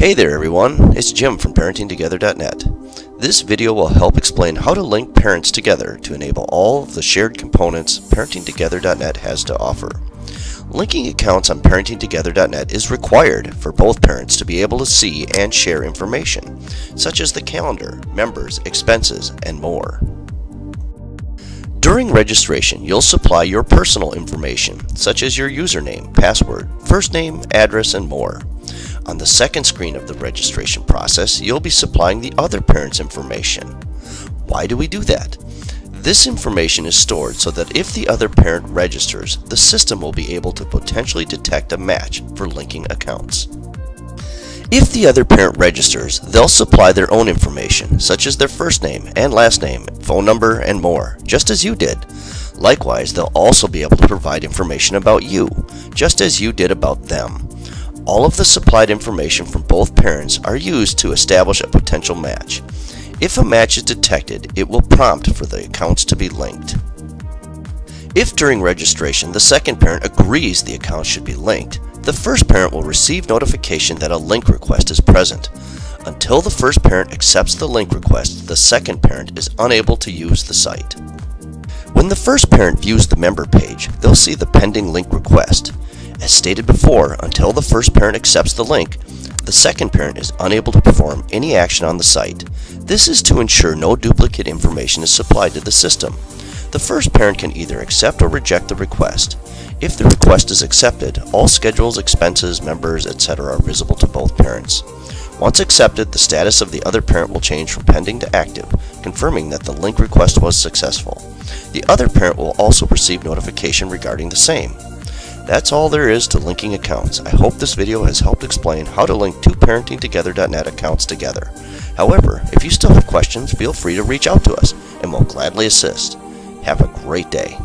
Hey there everyone, it's Jim from ParentingTogether.net. This video will help explain how to link parents together to enable all of the shared components ParentingTogether.net has to offer. Linking accounts on ParentingTogether.net is required for both parents to be able to see and share information, such as the calendar, members, expenses, and more. During registration, you'll supply your personal information, such as your username, password, first name, address, and more. On the second screen of the registration process, you'll be supplying the other parent's information. Why do we do that? This information is stored so that if the other parent registers, the system will be able to potentially detect a match for linking accounts. If the other parent registers, they'll supply their own information, such as their first name and last name, phone number, and more, just as you did. Likewise, they'll also be able to provide information about you, just as you did about them. All of the supplied information from both parents are used to establish a potential match. If a match is detected, it will prompt for the accounts to be linked. If during registration the second parent agrees the accounts should be linked, the first parent will receive notification that a link request is present. Until the first parent accepts the link request, the second parent is unable to use the site. When the first parent views the member page, they'll see the pending link request. As stated before, until the first parent accepts the link, the second parent is unable to perform any action on the site. This is to ensure no duplicate information is supplied to the system. The first parent can either accept or reject the request. If the request is accepted, all schedules, expenses, members, etc. are visible to both parents. Once accepted, the status of the other parent will change from pending to active, confirming that the link request was successful. The other parent will also receive notification regarding the same. That's all there is to linking accounts. I hope this video has helped explain how to link two ParentingTogether.net accounts together. However, if you still have questions, feel free to reach out to us and we'll gladly assist. Have a great day.